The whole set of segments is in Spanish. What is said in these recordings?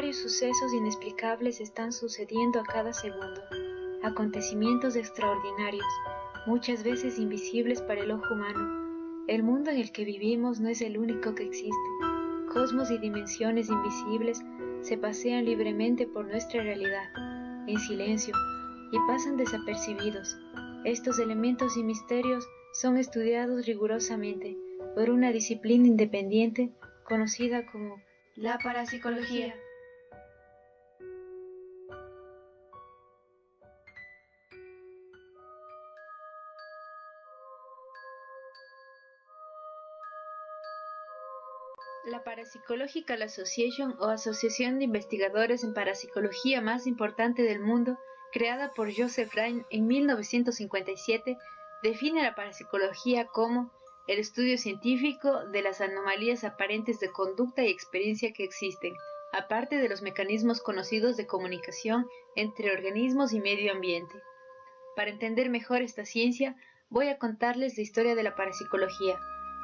Varios sucesos inexplicables están sucediendo a cada segundo, acontecimientos extraordinarios, muchas veces invisibles para el ojo humano. El mundo en el que vivimos no es el único que existe. Cosmos y dimensiones invisibles se pasean libremente por nuestra realidad, en silencio, y pasan desapercibidos. Estos elementos y misterios son estudiados rigurosamente por una disciplina independiente conocida como la parapsicología. La Parapsychological Association, o Asociación de Investigadores en Parapsicología más importante del mundo, creada por Joseph Rhine en 1957, define la parapsicología como el estudio científico de las anomalías aparentes de conducta y experiencia que existen, aparte de los mecanismos conocidos de comunicación entre organismos y medio ambiente. Para entender mejor esta ciencia, voy a contarles la historia de la parapsicología,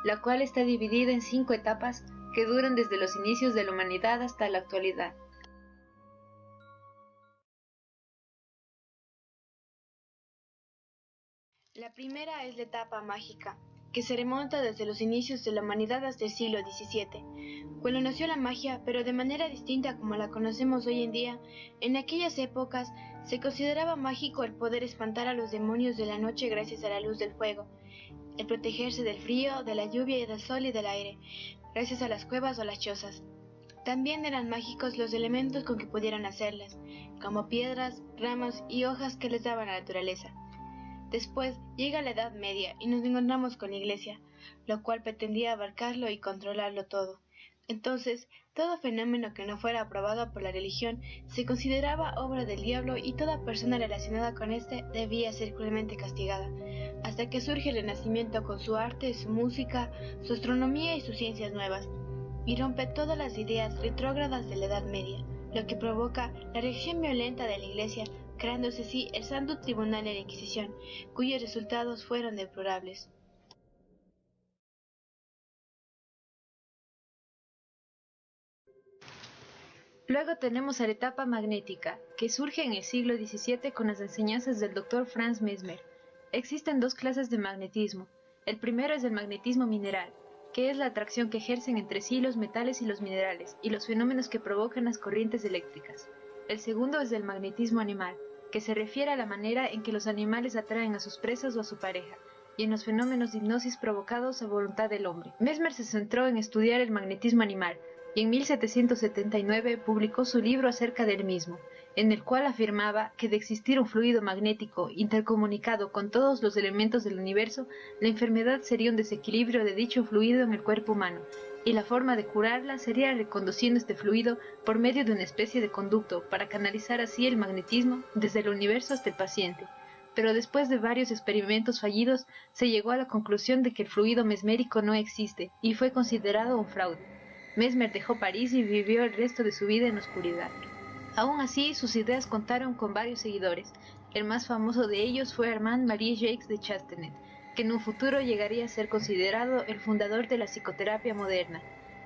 la cual está dividida en 5 etapas que duran desde los inicios de la humanidad hasta la actualidad. La primera es la etapa mágica, que se remonta desde los inicios de la humanidad hasta el siglo XVII, cuando nació la magia, pero de manera distinta como la conocemos hoy en día. En aquellas épocas se consideraba mágico el poder espantar a los demonios de la noche gracias a la luz del fuego, el protegerse del frío, de la lluvia y del sol y del aire, gracias a las cuevas o las chozas. También eran mágicos los elementos con que pudieran hacerlas, como piedras, ramas y hojas que les daba la naturaleza. Después llega la Edad Media y nos encontramos con la Iglesia, lo cual pretendía abarcarlo y controlarlo todo. Entonces, todo fenómeno que no fuera aprobado por la religión se consideraba obra del diablo y toda persona relacionada con este debía ser cruelmente castigada, hasta que surge el Renacimiento con su arte, su música, su astronomía y sus ciencias nuevas, y rompe todas las ideas retrógradas de la Edad Media, lo que provoca la reacción violenta de la Iglesia, creándose así el Santo Tribunal de la Inquisición, cuyos resultados fueron deplorables. Luego tenemos a la etapa magnética, que surge en el siglo XVII con las enseñanzas del Dr. Franz Mesmer. Existen 2 clases de magnetismo. El primero es el magnetismo mineral, que es la atracción que ejercen entre sí los metales y los minerales, y los fenómenos que provocan las corrientes eléctricas. El segundo es el magnetismo animal, que se refiere a la manera en que los animales atraen a sus presas o a su pareja, y en los fenómenos de hipnosis provocados a voluntad del hombre. Mesmer se centró en estudiar el magnetismo animal, y en 1779 publicó su libro acerca del mismo, en el cual afirmaba que de existir un fluido magnético intercomunicado con todos los elementos del universo, la enfermedad sería un desequilibrio de dicho fluido en el cuerpo humano, y la forma de curarla sería reconduciendo este fluido por medio de una especie de conducto para canalizar así el magnetismo desde el universo hasta el paciente. Pero después de varios experimentos fallidos, se llegó a la conclusión de que el fluido mesmérico no existe y fue considerado un fraude. Mesmer dejó París y vivió el resto de su vida en oscuridad. Aún así, sus ideas contaron con varios seguidores. El más famoso de ellos fue Armand-Marie Jacques de Chastenet, que en un futuro llegaría a ser considerado el fundador de la psicoterapia moderna.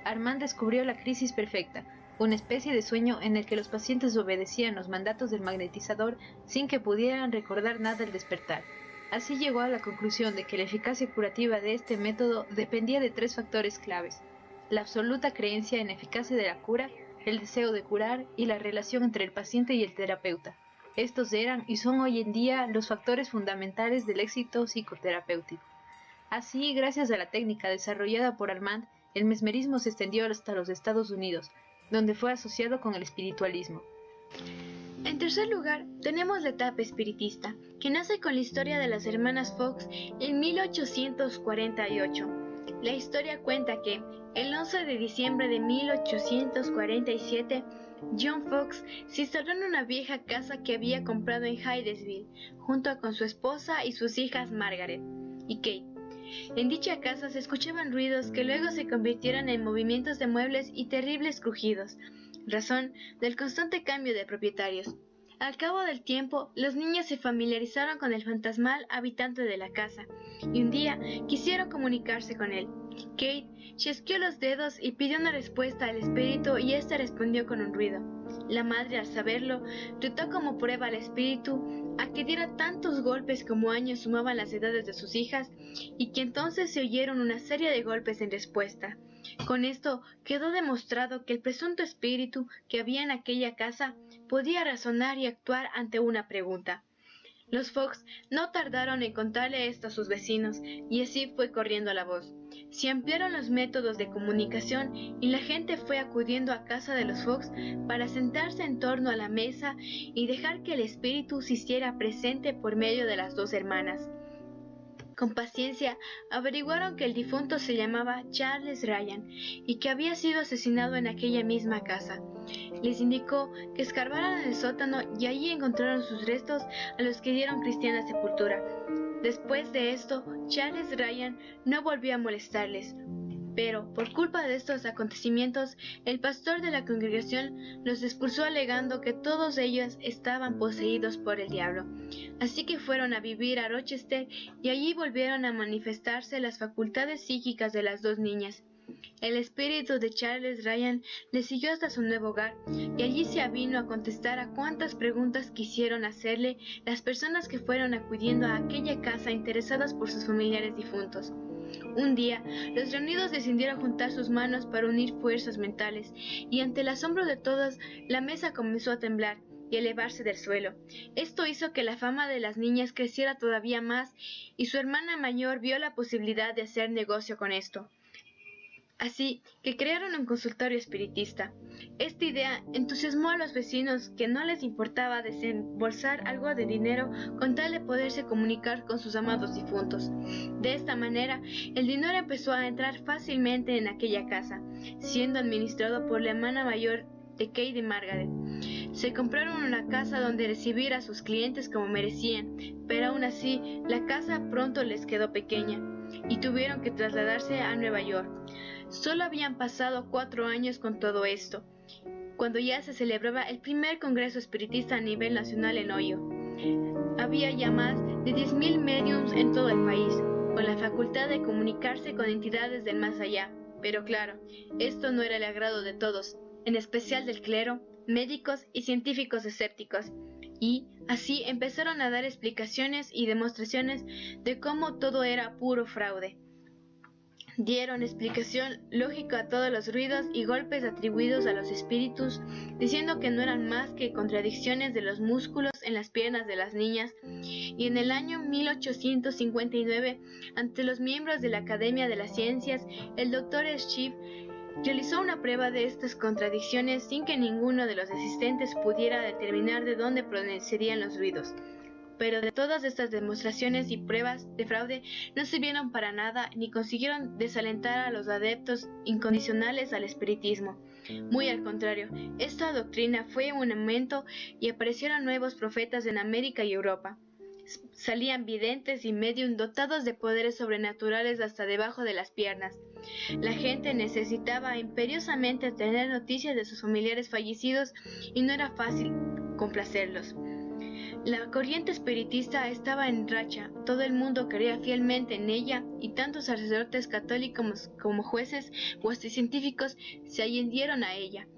Armand descubrió la crisis perfecta, una especie de sueño en el que los pacientes obedecían los mandatos del magnetizador sin que pudieran recordar nada al despertar. Así llegó a la conclusión de que la eficacia curativa de este método dependía de 3 factores claves: la absoluta creencia en la eficacia de la cura, el deseo de curar y la relación entre el paciente y el terapeuta. Estos eran y son hoy en día los factores fundamentales del éxito psicoterapéutico. Así, gracias a la técnica desarrollada por Armand, el mesmerismo se extendió hasta los Estados Unidos, donde fue asociado con el espiritualismo. En tercer lugar, tenemos la etapa espiritista, que nace con la historia de las hermanas Fox en 1848. La historia cuenta que, el 11 de diciembre de 1847, John Fox se instaló en una vieja casa que había comprado en Hydesville, junto con su esposa y sus hijas Margaret y Kate. En dicha casa se escuchaban ruidos que luego se convirtieron en movimientos de muebles y terribles crujidos, razón del constante cambio de propietarios. Al cabo del tiempo, los niños se familiarizaron con el fantasmal habitante de la casa, y un día quisieron comunicarse con él. Kate chasqueó los dedos y pidió una respuesta al espíritu, y éste respondió con un ruido. La madre, al saberlo, retó como prueba al espíritu a que diera tantos golpes como años sumaban las edades de sus hijas, y que entonces se oyeron una serie de golpes en respuesta. Con esto quedó demostrado que el presunto espíritu que había en aquella casa podía razonar y actuar ante una pregunta. Los Fox no tardaron en contarle esto a sus vecinos, y así fue corriendo la voz. Se ampliaron los métodos de comunicación y la gente fue acudiendo a casa de los Fox para sentarse en torno a la mesa y dejar que el espíritu se hiciera presente por medio de las dos hermanas. Con paciencia averiguaron que el difunto se llamaba Charles Ryan y que había sido asesinado en aquella misma casa. Les indicó que escarbaran en el sótano y allí encontraron sus restos, a los que dieron cristiana sepultura. Después de esto, Charles Ryan no volvió a molestarles. Pero, por culpa de estos acontecimientos, el pastor de la congregación los expulsó alegando que todos ellos estaban poseídos por el diablo. Así que fueron a vivir a Rochester y allí volvieron a manifestarse las facultades psíquicas de las dos niñas. El espíritu de Charles Ryan le siguió hasta su nuevo hogar y allí se avino a contestar a cuantas preguntas quisieron hacerle las personas que fueron acudiendo a aquella casa interesadas por sus familiares difuntos. Un día, los reunidos decidieron juntar sus manos para unir fuerzas mentales, y ante el asombro de todos, la mesa comenzó a temblar y elevarse del suelo. Esto hizo que la fama de las niñas creciera todavía más, y su hermana mayor vio la posibilidad de hacer negocio con esto. Así que crearon un consultorio espiritista. Esta idea entusiasmó a los vecinos, que no les importaba desembolsar algo de dinero con tal de poderse comunicar con sus amados difuntos. De esta manera, el dinero empezó a entrar fácilmente en aquella casa, siendo administrado por la hermana mayor de Kate y Margaret. Se compraron una casa donde recibir a sus clientes como merecían, pero aún así la casa pronto les quedó pequeña y tuvieron que trasladarse a Nueva York. Solo habían pasado 4 años con todo esto, cuando ya se celebraba el primer congreso espiritista a nivel nacional en Ohio. Había ya más de 10,000 mediums en todo el país, con la facultad de comunicarse con entidades del más allá. Pero claro, esto no era el agrado de todos, en especial del clero, médicos y científicos escépticos, y así empezaron a dar explicaciones y demostraciones de cómo todo era puro fraude. Dieron explicación lógica a todos los ruidos y golpes atribuidos a los espíritus, diciendo que no eran más que contradicciones de los músculos en las piernas de las niñas, y en el año 1859, ante los miembros de la Academia de las Ciencias, el Dr. Schiff realizó una prueba de estas contradicciones sin que ninguno de los asistentes pudiera determinar de dónde procedían los ruidos. Pero de todas estas demostraciones y pruebas de fraude no sirvieron para nada ni consiguieron desalentar a los adeptos incondicionales al espiritismo. Muy al contrario, esta doctrina fue en aumento y aparecieron nuevos profetas en América y Europa. Salían videntes y medium dotados de poderes sobrenaturales hasta debajo de las piernas. La gente necesitaba imperiosamente tener noticias de sus familiares fallecidos y no era fácil complacerlos. La corriente espiritista estaba en racha, todo el mundo creía fielmente en ella y tanto sacerdotes católicos como jueces o hasta científicos se adhirieron a ella.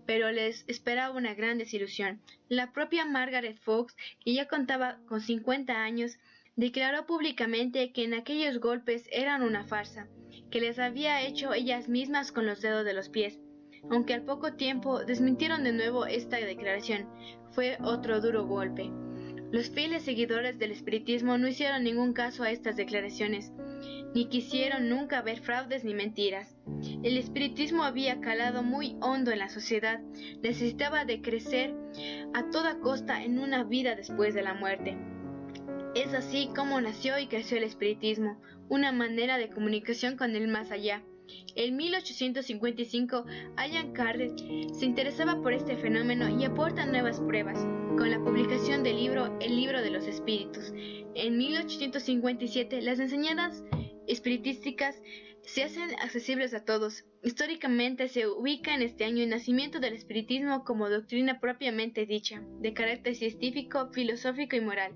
Pero les esperaba una gran desilusión. La propia Margaret Fox, que ya contaba con 50 años, declaró públicamente que en aquellos golpes eran una farsa, que les había hecho ellas mismas con los dedos de los pies. Aunque al poco tiempo desmintieron de nuevo esta declaración, fue otro duro golpe. Los fieles seguidores del espiritismo no hicieron ningún caso a estas declaraciones, ni quisieron nunca ver fraudes ni mentiras. El espiritismo había calado muy hondo en la sociedad, necesitaba de crecer a toda costa en una vida después de la muerte. Es así como nació y creció el espiritismo, una manera de comunicación con el más allá. En 1855, Allan Kardec se interesaba por este fenómeno y aporta nuevas pruebas, con la publicación del libro El libro de los espíritus. En 1857, las enseñanzas espiritísticas se hacen accesibles a todos. Históricamente se ubica en este año el nacimiento del espiritismo como doctrina propiamente dicha, de carácter científico, filosófico y moral.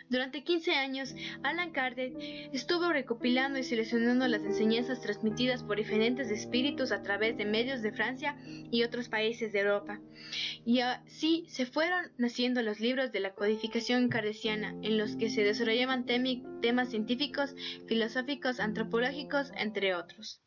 Durante 15 años, Allan Kardec estuvo recopilando y seleccionando las enseñanzas transmitidas por diferentes espíritus a través de medios de Francia y otros países de Europa. Y así se fueron naciendo los libros de la codificación kardeciana, en los que se desarrollaban temas científicos, filosóficos, antropológicos, entre otros.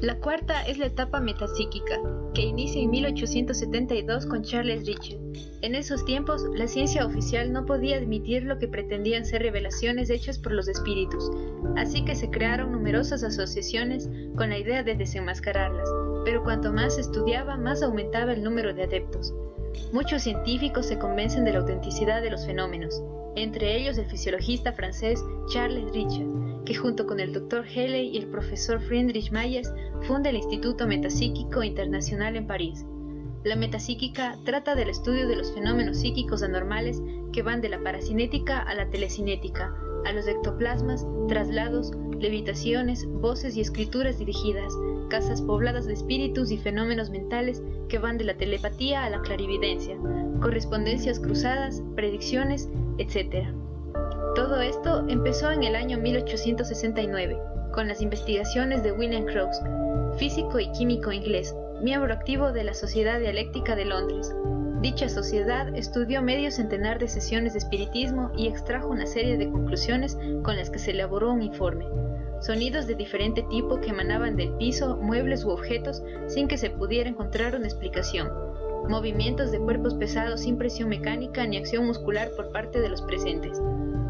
La cuarta es la etapa metapsíquica, que inicia en 1872 con Charles Ritchie. En esos tiempos, la ciencia oficial no podía admitir lo que pretendían ser revelaciones hechas por los espíritus, así que se crearon numerosas asociaciones con la idea de desenmascararlas, pero cuanto más se estudiaba, más aumentaba el número de adeptos. Muchos científicos se convencen de la autenticidad de los fenómenos, entre ellos el fisiologista francés Charles Ritchie, que junto con el Dr. Haley y el profesor Friedrich Myers funda el Instituto Metapsíquico Internacional en París. La metapsíquica trata del estudio de los fenómenos psíquicos anormales que van de la parasinética a la telecinética, a los ectoplasmas, traslados, levitaciones, voces y escrituras dirigidas, casas pobladas de espíritus y fenómenos mentales que van de la telepatía a la clarividencia, correspondencias cruzadas, predicciones, etc. Todo esto empezó en el año 1869, con las investigaciones de William Crookes, físico y químico inglés, miembro activo de la Sociedad Dialéctica de Londres. Dicha sociedad estudió medio centenar de sesiones de espiritismo y extrajo una serie de conclusiones con las que se elaboró un informe. Sonidos de diferente tipo que emanaban del piso, muebles u objetos sin que se pudiera encontrar una explicación. Movimientos de cuerpos pesados sin presión mecánica ni acción muscular por parte de los presentes.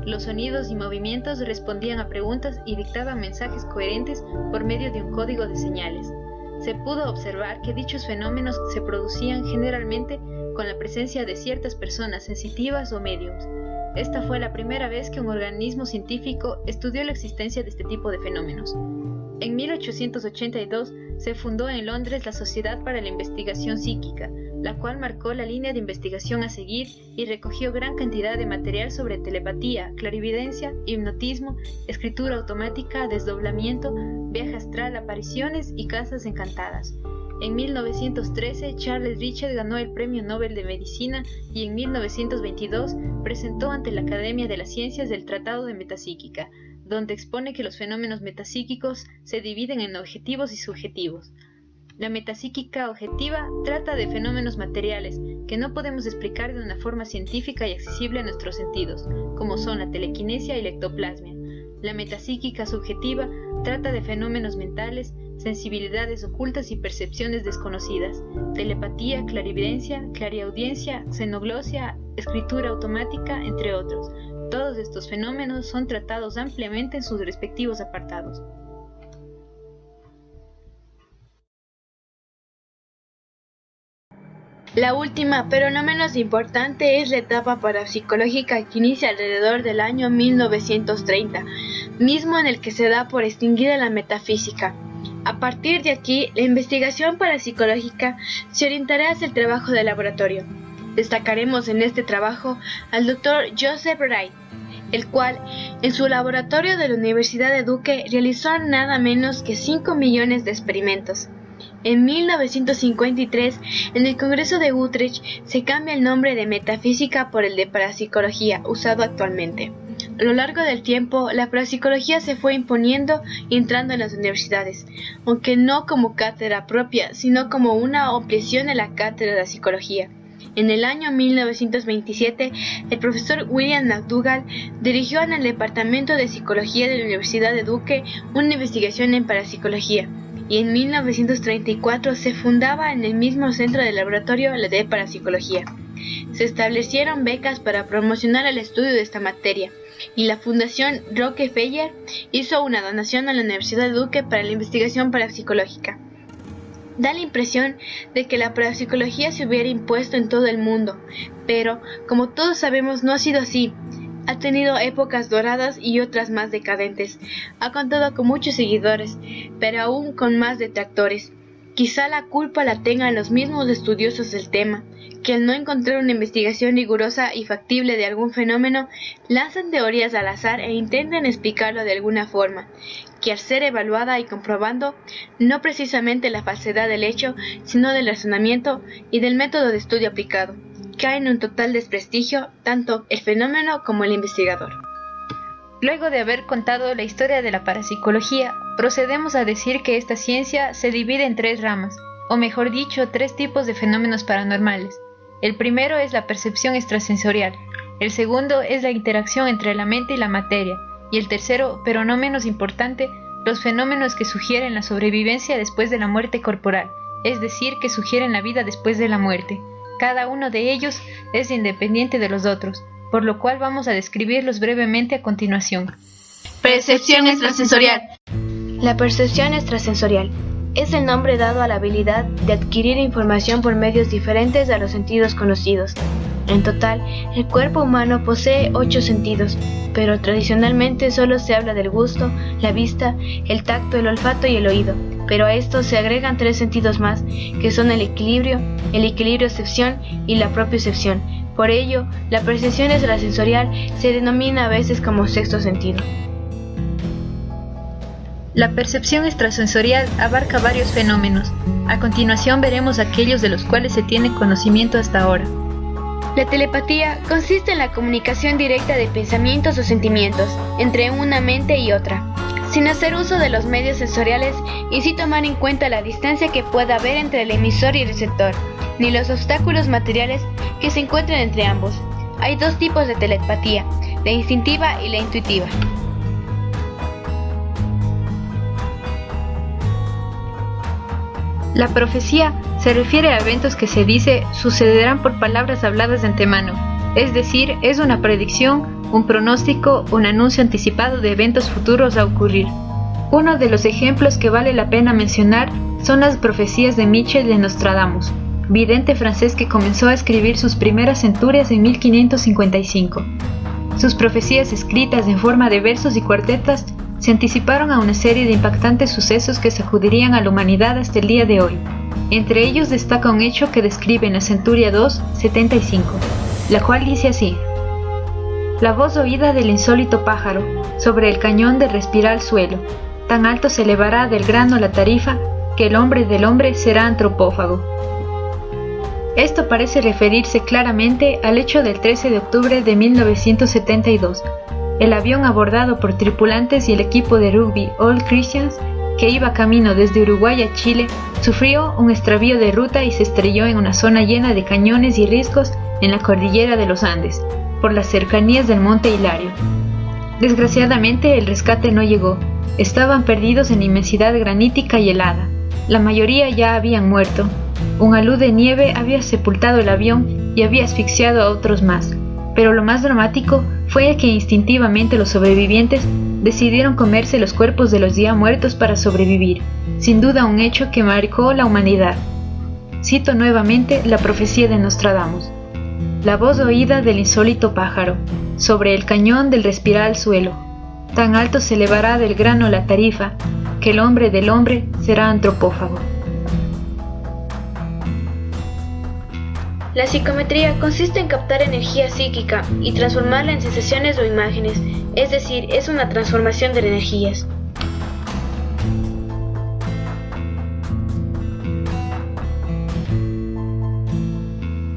Los sonidos y movimientos respondían a preguntas y dictaban mensajes coherentes por medio de un código de señales. Se pudo observar que dichos fenómenos se producían generalmente con la presencia de ciertas personas sensitivas o médiums. Esta fue la primera vez que un organismo científico estudió la existencia de este tipo de fenómenos. En 1882 se fundó en Londres la Sociedad para la Investigación Psíquica, la cual marcó la línea de investigación a seguir y recogió gran cantidad de material sobre telepatía, clarividencia, hipnotismo, escritura automática, desdoblamiento, viaje astral, apariciones y casas encantadas. En 1913, Charles Ritchie ganó el Premio Nobel de Medicina y en 1922 presentó ante la Academia de las Ciencias el Tratado de Metapsíquica, donde expone que los fenómenos metapsíquicos se dividen en objetivos y subjetivos. La metapsíquica objetiva trata de fenómenos materiales que no podemos explicar de una forma científica y accesible a nuestros sentidos, como son la telequinesia y la ectoplasmia. La metapsíquica subjetiva trata de fenómenos mentales, sensibilidades ocultas y percepciones desconocidas, telepatía, clarividencia, clariaudiencia, xenoglosia, escritura automática, entre otros. Todos estos fenómenos son tratados ampliamente en sus respectivos apartados. La última, pero no menos importante, es la etapa parapsicológica que inicia alrededor del año 1930, mismo en el que se da por extinguida la metafísica. A partir de aquí, la investigación parapsicológica se orientará hacia el trabajo de laboratorio. Destacaremos en este trabajo al Dr. Joseph Wright, el cual, en su laboratorio de la Universidad de Duke, realizó nada menos que 5 millones de experimentos. En 1953, en el Congreso de Utrecht, se cambia el nombre de metafísica por el de parapsicología, usado actualmente. A lo largo del tiempo, la parapsicología se fue imponiendo y entrando en las universidades, aunque no como cátedra propia, sino como una ampliación de la cátedra de psicología. En el año 1927, el profesor William McDougall dirigió en el Departamento de Psicología de la Universidad de Duke una investigación en parapsicología, y en 1934 se fundaba en el mismo centro de laboratorio la de parapsicología. Se establecieron becas para promocionar el estudio de esta materia, y la Fundación Rockefeller hizo una donación a la Universidad de Duke para la investigación parapsicológica. Da la impresión de que la parapsicología se hubiera impuesto en todo el mundo, pero, como todos sabemos, no ha sido así. Ha tenido épocas doradas y otras más decadentes. Ha contado con muchos seguidores, pero aún con más detractores. Quizá la culpa la tengan los mismos estudiosos del tema, que al no encontrar una investigación rigurosa y factible de algún fenómeno, lanzan teorías al azar e intentan explicarlo de alguna forma, que al ser evaluada y comprobando, no precisamente la falsedad del hecho, sino del razonamiento y del método de estudio aplicado, cae en un total desprestigio tanto el fenómeno como el investigador. Luego de haber contado la historia de la parapsicología, procedemos a decir que esta ciencia se divide en tres ramas, o mejor dicho, tres tipos de fenómenos paranormales. El primero es la percepción extrasensorial, el segundo es la interacción entre la mente y la materia, y el tercero, pero no menos importante, los fenómenos que sugieren la sobrevivencia después de la muerte corporal, es decir, que sugieren la vida después de la muerte. Cada uno de ellos es independiente de los otros, por lo cual vamos a describirlos brevemente a continuación. Percepción extrasensorial. La percepción extrasensorial es el nombre dado a la habilidad de adquirir información por medios diferentes a los sentidos conocidos. En total, el cuerpo humano posee 8 sentidos, pero tradicionalmente solo se habla del gusto, la vista, el tacto, el olfato y el oído, pero a estos se agregan 3 sentidos más, que son el equilibriocepción y la propiocepción. Por ello, la percepción extrasensorial se denomina a veces como sexto sentido. La percepción extrasensorial abarca varios fenómenos. A continuación veremos aquellos de los cuales se tiene conocimiento hasta ahora. La telepatía consiste en la comunicación directa de pensamientos o sentimientos entre una mente y otra, sin hacer uso de los medios sensoriales y sin tomar en cuenta la distancia que pueda haber entre el emisor y el receptor, ni los obstáculos materiales que se encuentran entre ambos. Hay dos tipos de telepatía, la instintiva y la intuitiva. La profecía se refiere a eventos que se dice sucederán por palabras habladas de antemano, es decir, es una predicción, un pronóstico, un anuncio anticipado de eventos futuros a ocurrir. Uno de los ejemplos que vale la pena mencionar son las profecías de Michel de Nostradamus, vidente francés que comenzó a escribir sus primeras centurias en 1555. Sus profecías escritas en forma de versos y cuartetas se anticiparon a una serie de impactantes sucesos que sacudirían a la humanidad hasta el día de hoy. Entre ellos destaca un hecho que describe en la Centuria 2:75, la cual dice así: la voz oída del insólito pájaro sobre el cañón del respiral suelo, tan alto se elevará del grano la tarifa que el hombre del hombre será antropófago. Esto parece referirse claramente al hecho del 13 de octubre de 1972. El avión abordado por tripulantes y el equipo de rugby All Christians, que iba camino desde Uruguay a Chile, sufrió un extravío de ruta y se estrelló en una zona llena de cañones y riscos en la cordillera de los Andes, por las cercanías del Monte Hilario. Desgraciadamente el rescate no llegó, estaban perdidos en la inmensidad granítica y helada. La mayoría ya habían muerto. Un alud de nieve había sepultado el avión y había asfixiado a otros más. Pero lo más dramático fue que instintivamente los sobrevivientes decidieron comerse los cuerpos de los ya muertos para sobrevivir, sin duda un hecho que marcó la humanidad. Cito nuevamente la profecía de Nostradamus: la voz oída del insólito pájaro, sobre el cañón del respiral suelo, tan alto se elevará del grano la tarifa, que el hombre del hombre será antropófago. La psicometría consiste en captar energía psíquica y transformarla en sensaciones o imágenes, es decir, es una transformación de energías.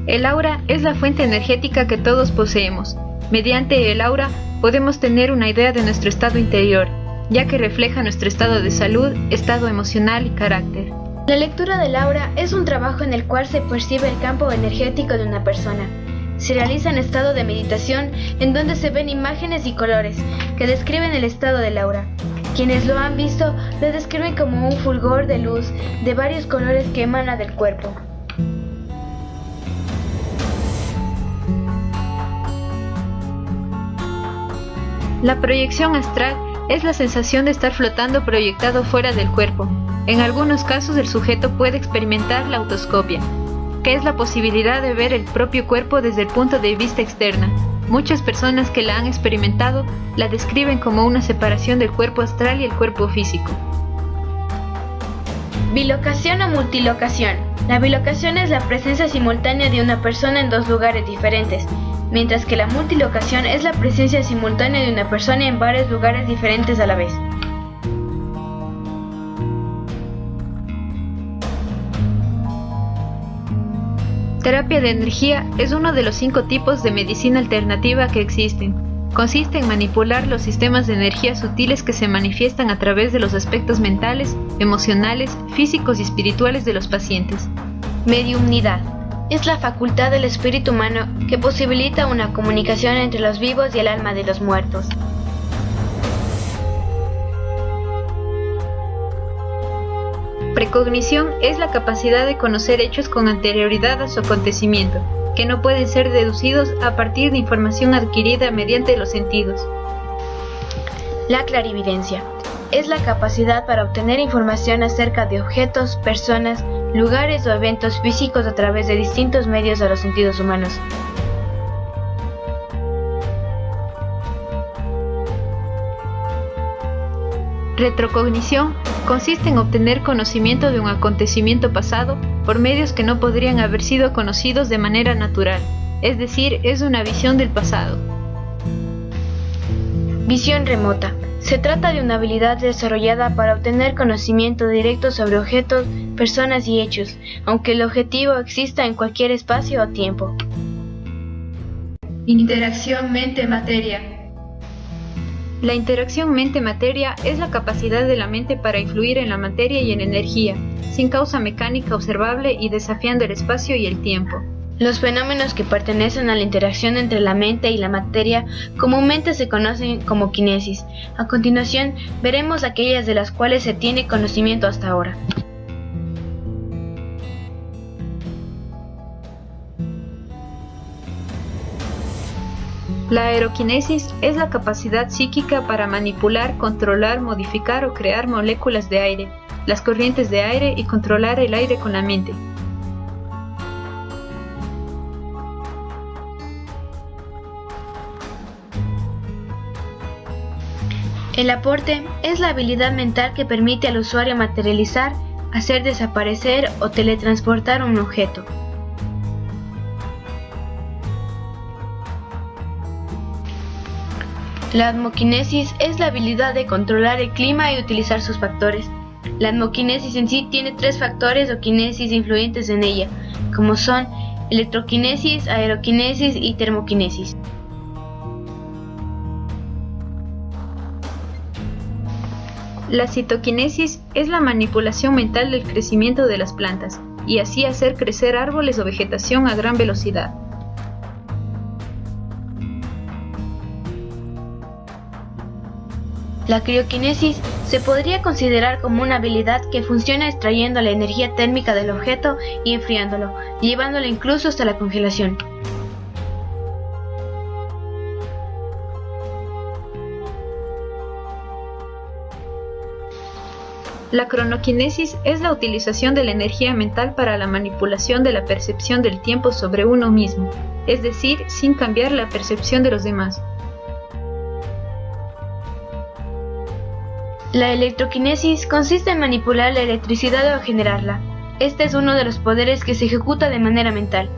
El aura es la fuente energética que todos poseemos. Mediante el aura podemos tener una idea de nuestro estado interior, ya que refleja nuestro estado de salud, estado emocional y carácter. La lectura del aura es un trabajo en el cual se percibe el campo energético de una persona. Se realiza en estado de meditación en donde se ven imágenes y colores que describen el estado del aura. Quienes lo han visto lo describen como un fulgor de luz de varios colores que emana del cuerpo. La proyección astral es la sensación de estar flotando proyectado fuera del cuerpo. En algunos casos el sujeto puede experimentar la autoscopia, que es la posibilidad de ver el propio cuerpo desde el punto de vista externa. Muchas personas que la han experimentado la describen como una separación del cuerpo astral y el cuerpo físico. Bilocación o multilocación. La bilocación es la presencia simultánea de una persona en dos lugares diferentes, mientras que la multilocación es la presencia simultánea de una persona en varios lugares diferentes a la vez. Terapia de energía es uno de los 5 tipos de medicina alternativa que existen. Consiste en manipular los sistemas de energía sutiles que se manifiestan a través de los aspectos mentales, emocionales, físicos y espirituales de los pacientes. Mediumnidad. Es la facultad del espíritu humano que posibilita una comunicación entre los vivos y el alma de los muertos. Precognición es la capacidad de conocer hechos con anterioridad a su acontecimiento, que no pueden ser deducidos a partir de información adquirida mediante los sentidos. La clarividencia es la capacidad para obtener información acerca de objetos, personas, lugares o eventos físicos a través de distintos medios de los sentidos humanos. Retrocognición consiste en obtener conocimiento de un acontecimiento pasado por medios que no podrían haber sido conocidos de manera natural, es decir, es una visión del pasado. Visión remota. Se trata de una habilidad desarrollada para obtener conocimiento directo sobre objetos, personas y hechos, aunque el objetivo exista en cualquier espacio o tiempo. Interacción mente-materia. La interacción mente-materia es la capacidad de la mente para influir en la materia y en energía, sin causa mecánica observable y desafiando el espacio y el tiempo. Los fenómenos que pertenecen a la interacción entre la mente y la materia comúnmente se conocen como quinesis. A continuación, veremos aquellas de las cuales se tiene conocimiento hasta ahora. La aeroquinesis es la capacidad psíquica para manipular, controlar, modificar o crear moléculas de aire, las corrientes de aire y controlar el aire con la mente. El aporte es la habilidad mental que permite al usuario materializar, hacer desaparecer o teletransportar un objeto. La atmoquinesis es la habilidad de controlar el clima y utilizar sus factores. La atmoquinesis en sí tiene 3 factores o quinesis influyentes en ella, como son electroquinesis, aeroquinesis y termoquinesis. La citoquinesis es la manipulación mental del crecimiento de las plantas, y así hacer crecer árboles o vegetación a gran velocidad. La crioquinesis se podría considerar como una habilidad que funciona extrayendo la energía térmica del objeto y enfriándolo, llevándolo incluso hasta la congelación. La cronoquinesis es la utilización de la energía mental para la manipulación de la percepción del tiempo sobre uno mismo, es decir, sin cambiar la percepción de los demás. La electroquinesis consiste en manipular la electricidad o generarla. Este es uno de los poderes que se ejecuta de manera mental.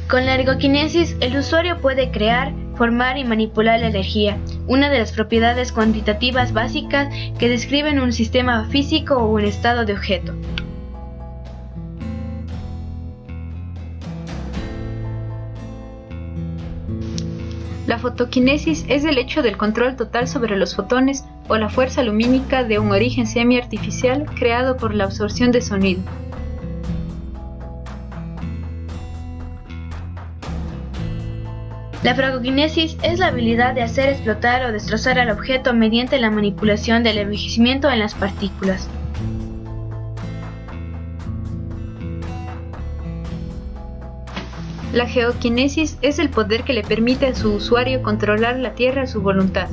Con la ergoquinesis, el usuario puede crear, formar y manipular la energía, una de las propiedades cuantitativas básicas que describen un sistema físico o un estado de objeto. La fotoquinesis es el hecho del control total sobre los fotones o la fuerza lumínica de un origen semi-artificial creado por la absorción de sonido. La fragoquinesis es la habilidad de hacer explotar o destrozar al objeto mediante la manipulación del envejecimiento en las partículas. La geoquinesis es el poder que le permite a su usuario controlar la Tierra a su voluntad.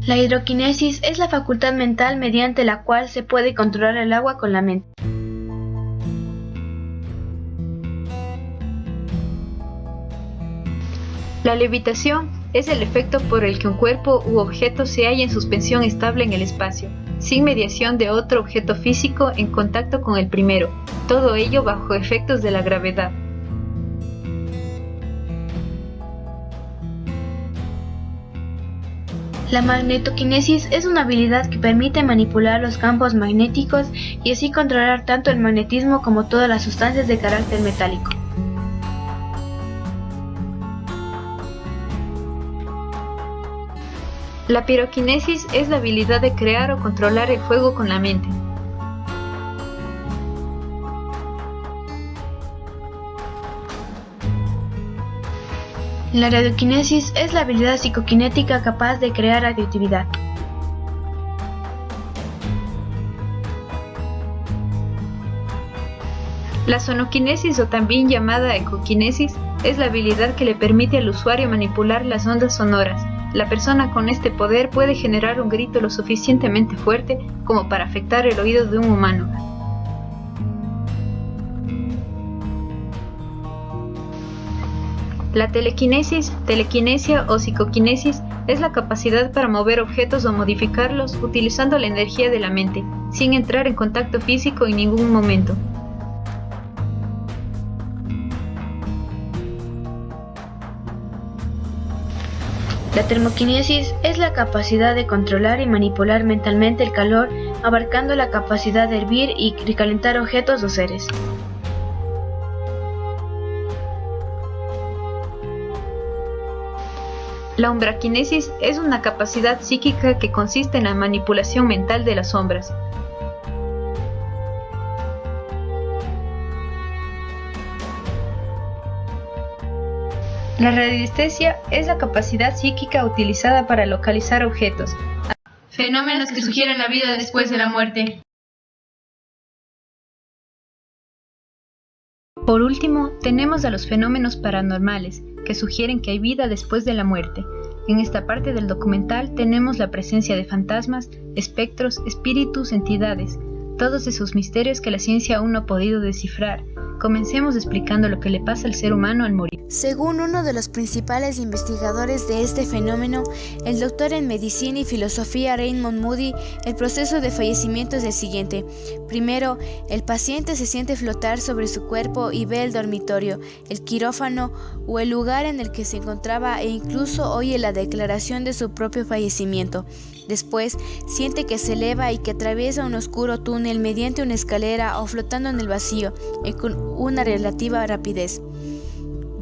La hidroquinesis es la facultad mental mediante la cual se puede controlar el agua con la mente. La levitación es el efecto por el que un cuerpo u objeto se halla en suspensión estable en el espacio, sin mediación de otro objeto físico en contacto con el primero, todo ello bajo efectos de la gravedad. La magnetoquinesis es una habilidad que permite manipular los campos magnéticos y así controlar tanto el magnetismo como todas las sustancias de carácter metálico. La piroquinesis es la habilidad de crear o controlar el fuego con la mente. La radioquinesis es la habilidad psicoquinética capaz de crear radioactividad. La sonoquinesis, o también llamada ecoquinesis, es la habilidad que le permite al usuario manipular las ondas sonoras. La persona con este poder puede generar un grito lo suficientemente fuerte como para afectar el oído de un humano. La telequinesis, telequinesia o psicoquinesis es la capacidad para mover objetos o modificarlos utilizando la energía de la mente, sin entrar en contacto físico en ningún momento. La termoquinesis es la capacidad de controlar y manipular mentalmente el calor, abarcando la capacidad de hervir y recalentar objetos o seres. La umbraquinesis es una capacidad psíquica que consiste en la manipulación mental de las sombras. La radiestesia es la capacidad psíquica utilizada para localizar objetos, Fenómenos que sugieren la vida después de la muerte. Por último, tenemos a los fenómenos paranormales, que sugieren que hay vida después de la muerte. En esta parte del documental tenemos la presencia de fantasmas, espectros, espíritus, entidades, todos esos misterios que la ciencia aún no ha podido descifrar. Comencemos explicando lo que le pasa al ser humano al morir. Según uno de los principales investigadores de este fenómeno, el doctor en medicina y filosofía Raymond Moody, el proceso de fallecimiento es el siguiente. Primero, el paciente se siente flotar sobre su cuerpo y ve el dormitorio, el quirófano o el lugar en el que se encontraba e incluso oye la declaración de su propio fallecimiento. Después, siente que se eleva y que atraviesa un oscuro túnel mediante una escalera o flotando en el vacío y con una relativa rapidez.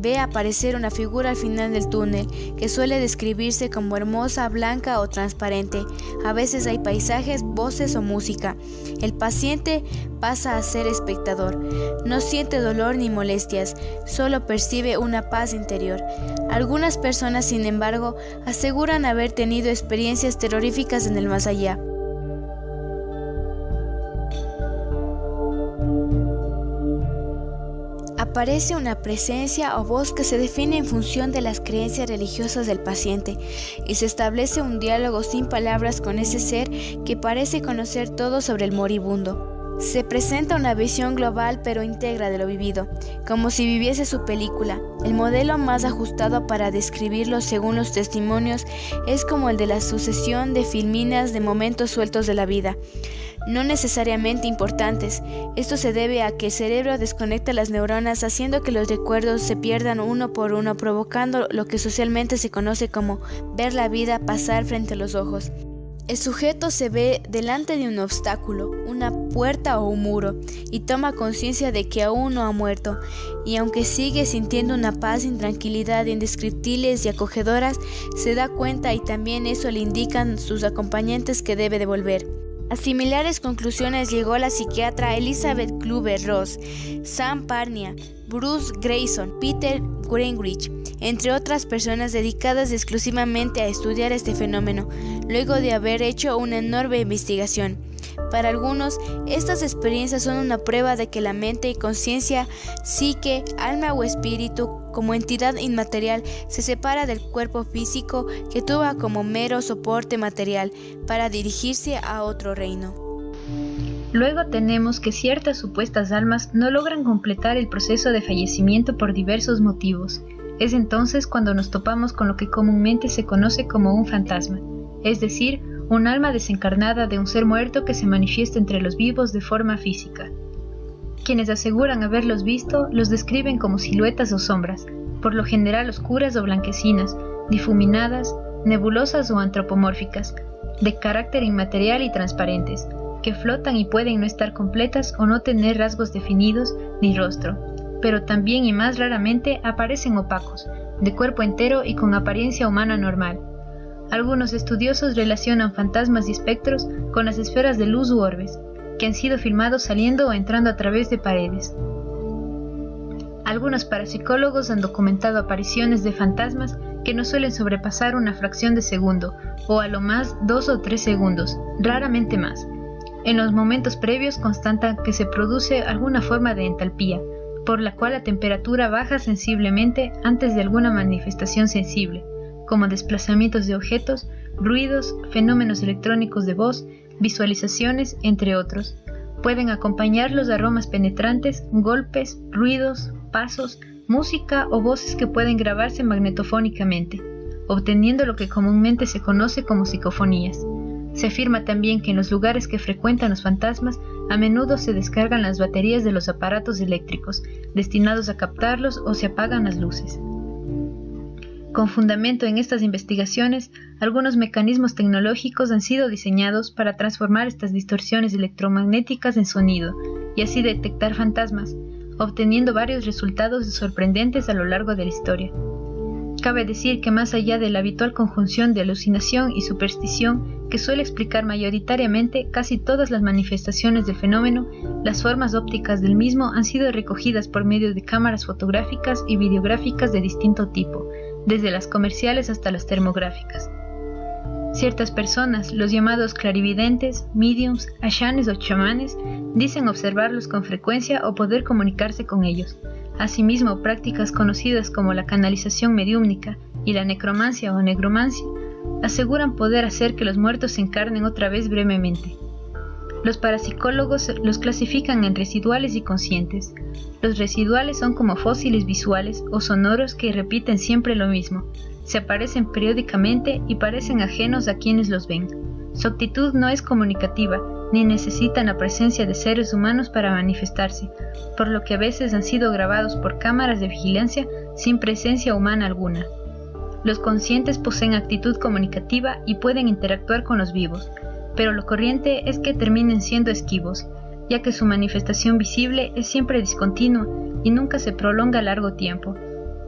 Ve aparecer una figura al final del túnel, que suele describirse como hermosa, blanca o transparente. A veces hay paisajes, voces o música. El paciente pasa a ser espectador. No siente dolor ni molestias, solo percibe una paz interior. Algunas personas, sin embargo, aseguran haber tenido experiencias terroríficas en el más allá. Aparece una presencia o voz que se define en función de las creencias religiosas del paciente y se establece un diálogo sin palabras con ese ser que parece conocer todo sobre el moribundo. Se presenta una visión global pero íntegra de lo vivido, como si viviese su película. El modelo más ajustado para describirlo según los testimonios es como el de la sucesión de filminas de momentos sueltos de la vida, no necesariamente importantes. Esto se debe a que el cerebro desconecta las neuronas haciendo que los recuerdos se pierdan uno por uno, provocando lo que socialmente se conoce como ver la vida pasar frente a los ojos. El sujeto se ve delante de un obstáculo, una puerta o un muro, y toma conciencia de que aún no ha muerto, y aunque sigue sintiendo una paz y tranquilidad indescriptibles y acogedoras, se da cuenta y también eso le indican sus acompañantes que debe devolver. A similares conclusiones llegó la psiquiatra Elizabeth Kübler-Ross, Sam Parnia, Bruce Grayson, Peter Greenwich, entre otras personas dedicadas exclusivamente a estudiar este fenómeno, luego de haber hecho una enorme investigación. Para algunos, estas experiencias son una prueba de que la mente y conciencia, psique, alma o espíritu, como entidad inmaterial, se separa del cuerpo físico que tuvo como mero soporte material para dirigirse a otro reino. Luego tenemos que ciertas supuestas almas no logran completar el proceso de fallecimiento por diversos motivos. Es entonces cuando nos topamos con lo que comúnmente se conoce como un fantasma, es decir, un alma desencarnada de un ser muerto que se manifiesta entre los vivos de forma física. Quienes aseguran haberlos visto los describen como siluetas o sombras, por lo general oscuras o blanquecinas, difuminadas, nebulosas o antropomórficas, de carácter inmaterial y transparentes, que flotan y pueden no estar completas o no tener rasgos definidos ni rostro, pero también y más raramente aparecen opacos, de cuerpo entero y con apariencia humana normal. Algunos estudiosos relacionan fantasmas y espectros con las esferas de luz u orbes, que han sido filmados saliendo o entrando a través de paredes. Algunos parapsicólogos han documentado apariciones de fantasmas que no suelen sobrepasar una fracción de segundo, o a lo más 2 o 3 segundos, raramente más. En los momentos previos constatan que se produce alguna forma de entalpía, por la cual la temperatura baja sensiblemente antes de alguna manifestación sensible, como desplazamientos de objetos, ruidos, fenómenos electrónicos de voz, visualizaciones, entre otros. Pueden acompañar los aromas penetrantes, golpes, ruidos, pasos, música o voces que pueden grabarse magnetofónicamente, obteniendo lo que comúnmente se conoce como psicofonías. Se afirma también que en los lugares que frecuentan los fantasmas a menudo se descargan las baterías de los aparatos eléctricos destinados a captarlos o se apagan las luces. Con fundamento en estas investigaciones, algunos mecanismos tecnológicos han sido diseñados para transformar estas distorsiones electromagnéticas en sonido y así detectar fantasmas, obteniendo varios resultados sorprendentes a lo largo de la historia. Cabe decir que más allá de la habitual conjunción de alucinación y superstición que suele explicar mayoritariamente casi todas las manifestaciones del fenómeno, las formas ópticas del mismo han sido recogidas por medio de cámaras fotográficas y videográficas de distinto tipo, desde las comerciales hasta las termográficas. Ciertas personas, los llamados clarividentes, mediums, ashanes o chamanes, dicen observarlos con frecuencia o poder comunicarse con ellos. Asimismo, prácticas conocidas como la canalización mediúmnica y la necromancia o negromancia aseguran poder hacer que los muertos se encarnen otra vez brevemente. Los parapsicólogos los clasifican en residuales y conscientes. Los residuales son como fósiles visuales o sonoros que repiten siempre lo mismo. Se aparecen periódicamente y parecen ajenos a quienes los ven. Su actitud no es comunicativa, ni necesitan la presencia de seres humanos para manifestarse, por lo que a veces han sido grabados por cámaras de vigilancia sin presencia humana alguna. Los conscientes poseen actitud comunicativa y pueden interactuar con los vivos, pero lo corriente es que terminen siendo esquivos, ya que su manifestación visible es siempre discontinua y nunca se prolonga a largo tiempo.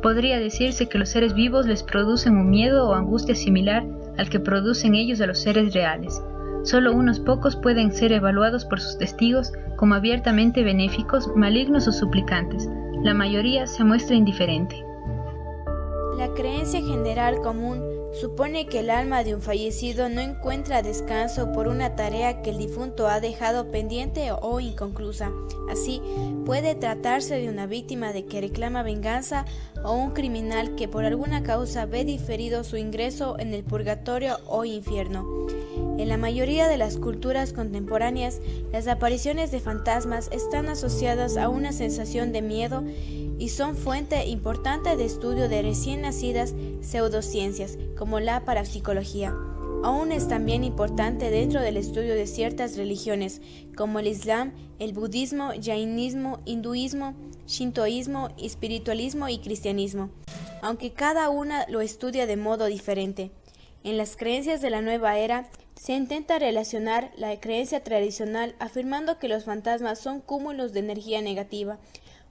Podría decirse que los seres vivos les producen un miedo o angustia similar al que producen ellos a los seres reales. Solo unos pocos pueden ser evaluados por sus testigos como abiertamente benéficos, malignos o suplicantes. La mayoría se muestra indiferente. La creencia general común supone que el alma de un fallecido no encuentra descanso por una tarea que el difunto ha dejado pendiente o inconclusa. Así, puede tratarse de una víctima de que reclama venganza o un criminal que por alguna causa ve diferido su ingreso en el purgatorio o infierno. En la mayoría de las culturas contemporáneas, las apariciones de fantasmas están asociadas a una sensación de miedo y son fuente importante de estudio de recién nacidas pseudociencias, como la parapsicología. Aún es también importante dentro del estudio de ciertas religiones, como el Islam, el budismo, jainismo, hinduismo, shintoísmo, espiritualismo y cristianismo, aunque cada una lo estudia de modo diferente. En las creencias de la nueva era, se intenta relacionar la creencia tradicional afirmando que los fantasmas son cúmulos de energía negativa,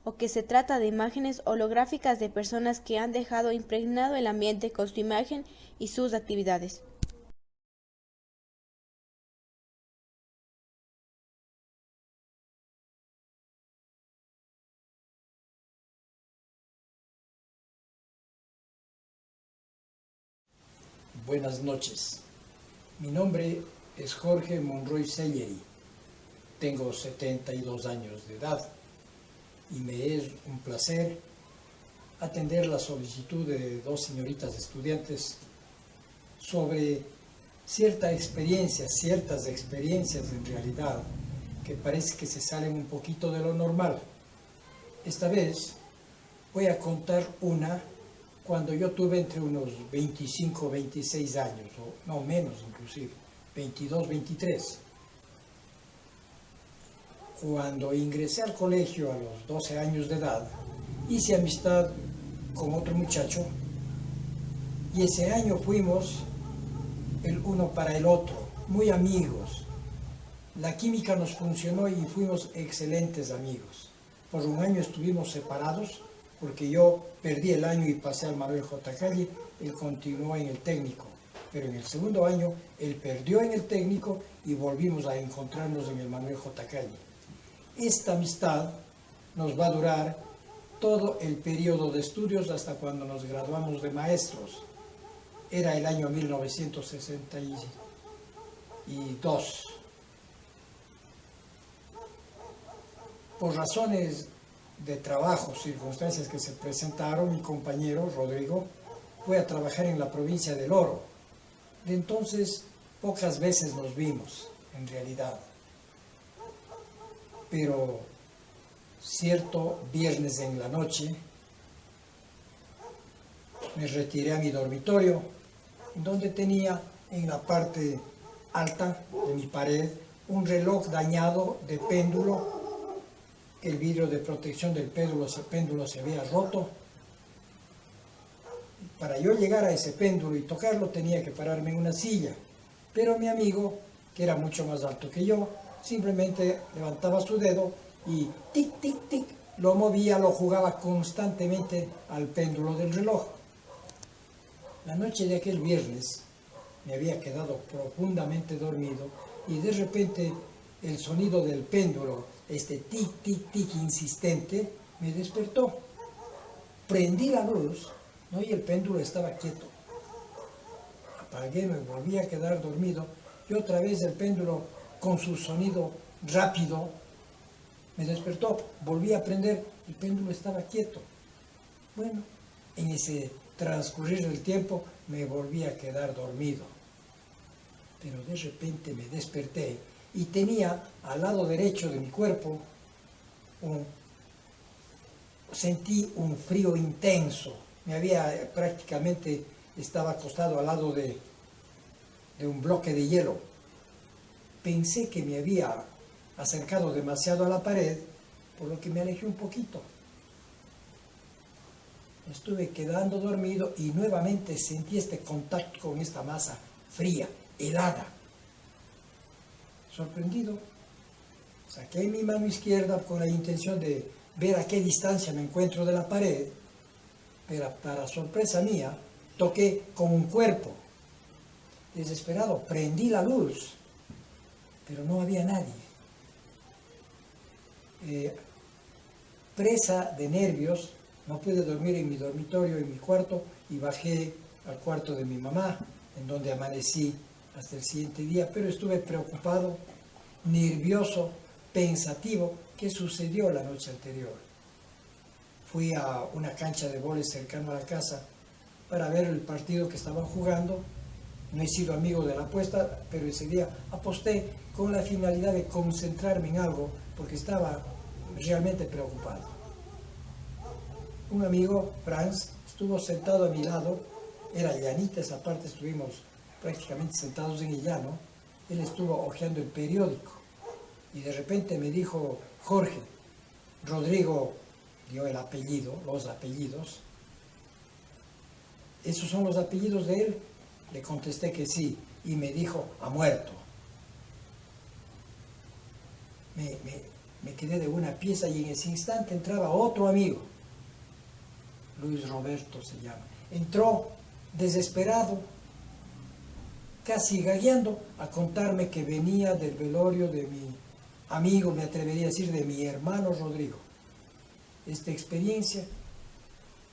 o que se trata de imágenes holográficas de personas que han dejado impregnado el ambiente con su imagen y sus actividades. Buenas noches. Mi nombre es Jorge Monroy Selleri. Tengo 72 años de edad y me es un placer atender la solicitud de dos señoritas estudiantes sobre ciertas experiencias en realidad que parece que se salen un poquito de lo normal. Esta vez voy a contar una cuando yo tuve entre unos 25 o 26 años, o no menos inclusive, 22, 23. Cuando ingresé al colegio a los 12 años de edad, hice amistad con otro muchacho y ese año fuimos el uno para el otro, muy amigos. La química nos funcionó y fuimos excelentes amigos. Por un año estuvimos separados porque yo perdí el año y pasé al Manuel J. Calle, él continuó en el técnico. Pero en el segundo año él perdió en el técnico y volvimos a encontrarnos en el Manuel J. Calle. Esta amistad nos va a durar todo el periodo de estudios hasta cuando nos graduamos de maestros. Era el año 1962. Por razones de trabajo, circunstancias que se presentaron, mi compañero Rodrigo fue a trabajar en la provincia del Oro. De entonces, pocas veces nos vimos, en realidad. Pero cierto viernes en la noche me retiré a mi dormitorio, donde tenía en la parte alta de mi pared un reloj dañado de péndulo. El vidrio de protección del péndulo se había roto. Para yo llegar a ese péndulo y tocarlo tenía que pararme en una silla, pero mi amigo, que era mucho más alto que yo, simplemente levantaba su dedo y tic, tic, tic, lo movía, lo jugaba constantemente al péndulo del reloj. La noche de aquel viernes me había quedado profundamente dormido y de repente el sonido del péndulo, este tic, tic, tic insistente, me despertó. Prendí la luz, ¿no? Y el péndulo estaba quieto. Apagué, me volví a quedar dormido y otra vez el péndulo, con su sonido rápido, me despertó. Volví a prender, el péndulo estaba quieto. Bueno, en ese transcurrir del tiempo me volví a quedar dormido. Pero de repente me desperté y tenía al lado derecho de mi cuerpo, sentí un frío intenso. Prácticamente estaba acostado al lado de un bloque de hielo. Pensé que me había acercado demasiado a la pared, por lo que me alejé un poquito. Estuve quedando dormido y nuevamente sentí este contacto con esta masa fría, helada. Sorprendido, saqué mi mano izquierda con la intención de ver a qué distancia me encuentro de la pared, pero para sorpresa mía, toqué con un cuerpo. Desesperado, prendí la luz, pero no había nadie. Presa de nervios, no pude dormir en mi dormitorio, en mi cuarto, y bajé al cuarto de mi mamá, en donde amanecí hasta el siguiente día, pero estuve preocupado, nervioso, pensativo. ¿Qué sucedió la noche anterior? Fui a una cancha de vóley cercano a la casa para ver el partido que estaban jugando. No he sido amigo de la apuesta, pero ese día aposté con la finalidad de concentrarme en algo, porque estaba realmente preocupado. Un amigo, Franz, estuvo sentado a mi lado, era llanita esa parte, estuvimos prácticamente sentados en el llano. Él estuvo hojeando el periódico y de repente me dijo: Jorge, Rodrigo dio el apellido, los apellidos. ¿Esos son los apellidos de él? Le contesté que sí, y me dijo: ha muerto. Me quedé de una pieza y en ese instante entraba otro amigo, Luis Roberto se llama. Entró desesperado, casi gagueando, a contarme que venía del velorio de mi amigo, me atrevería a decir, de mi hermano Rodrigo. Esta experiencia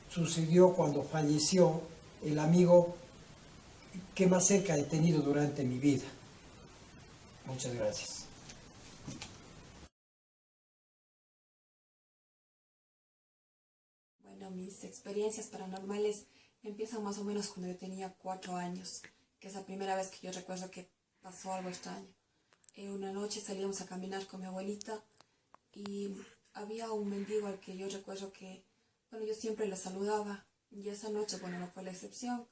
sucedió cuando falleció el amigo que más cerca he tenido durante mi vida. Muchas gracias. Bueno, mis experiencias paranormales empiezan más o menos cuando yo tenía 4 años, que es la primera vez que yo recuerdo que pasó algo extraño. Una noche salíamos a caminar con mi abuelita y había un mendigo al que yo recuerdo que, bueno, yo siempre le saludaba Y esa noche, bueno, no fue la excepción.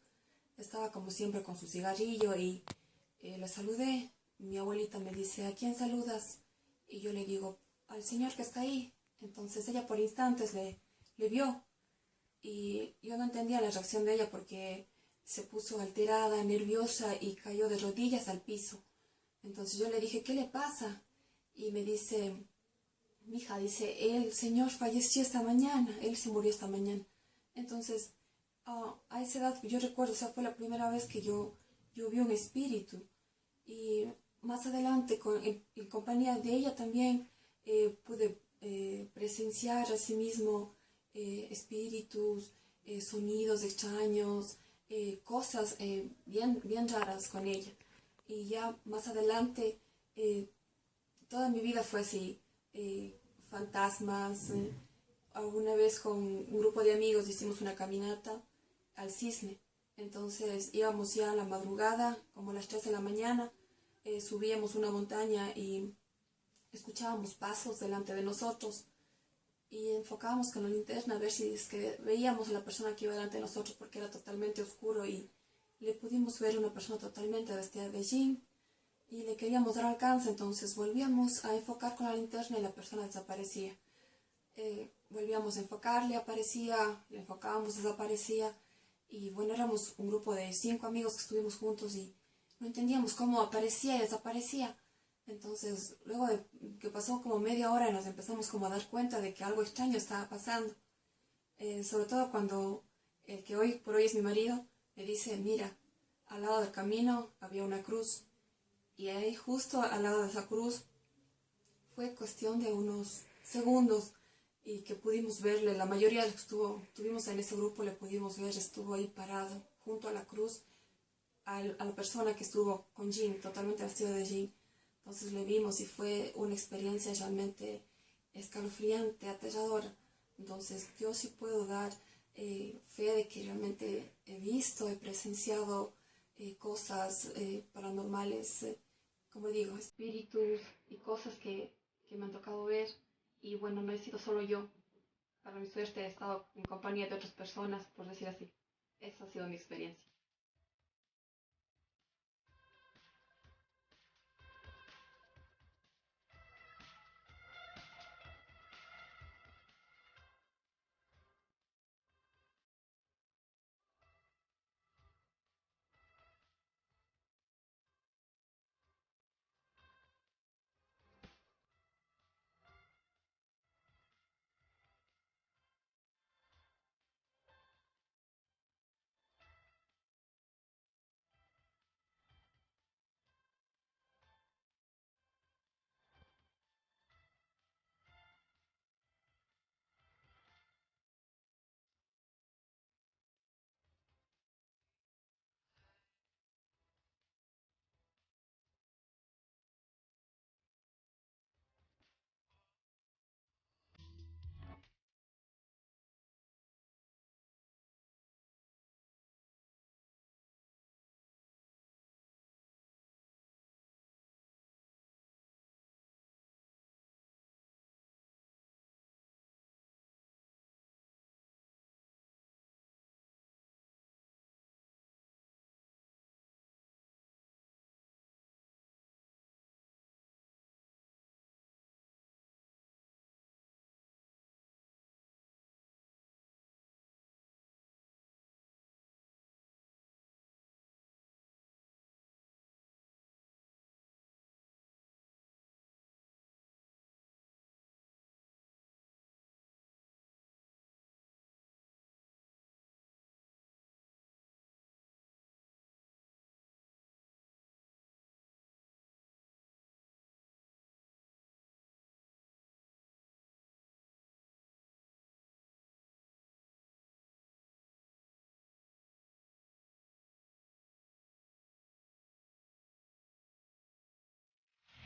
Estaba como siempre con su cigarrillo y le saludé. Mi abuelita me dice, ¿a quién saludas? Y yo le digo, al señor que está ahí. Entonces ella por instantes le vio y yo no entendía la reacción de ella porque se puso alterada, nerviosa y cayó de rodillas al piso. Entonces yo le dije, ¿qué le pasa? Y me dice, mi hija, dice, el señor falleció esta mañana, él se murió esta mañana. Entonces, a esa edad yo recuerdo, o sea, fue la primera vez que yo vi un espíritu. Y más adelante, en compañía de ella también, pude presenciar asimismo espíritus, sonidos extraños, cosas bien raras con ella. Y ya más adelante, toda mi vida fue así, fantasmas. Alguna vez con un grupo de amigos hicimos una caminata al Cisne. Entonces íbamos ya a la madrugada, como a las 3 de la mañana, subíamos una montaña y escuchábamos pasos delante de nosotros y enfocábamos con la linterna a ver si es que veíamos a la persona que iba delante de nosotros porque era totalmente oscuro y le pudimos ver a una persona totalmente vestida de jean y le queríamos dar alcance, entonces volvíamos a enfocar con la linterna y la persona desaparecía. Volvíamos a enfocarle, aparecía, le enfocábamos, desaparecía. Y bueno, éramos un grupo de 5 amigos que estuvimos juntos y no entendíamos cómo aparecía y desaparecía. Entonces, luego de que pasó como media hora nos empezamos como a dar cuenta de que algo extraño estaba pasando. Sobre todo cuando el que hoy por hoy es mi marido me dice, mira, al lado del camino había una cruz. Y ahí justo al lado de esa cruz fue cuestión de unos segundos y que pudimos verle, la mayoría de los que estuvimos en ese grupo le pudimos ver, estuvo ahí parado junto a la cruz, a la persona que estuvo con jean, totalmente vestido de jean. Entonces le vimos y fue una experiencia realmente escalofriante, aterradora. Entonces yo sí puedo dar fe de que realmente he visto, he presenciado cosas paranormales, como digo, espíritus y cosas que me han tocado ver. Y bueno, no he sido solo yo. Para mi suerte he estado en compañía de otras personas, por decir así. Esa ha sido mi experiencia.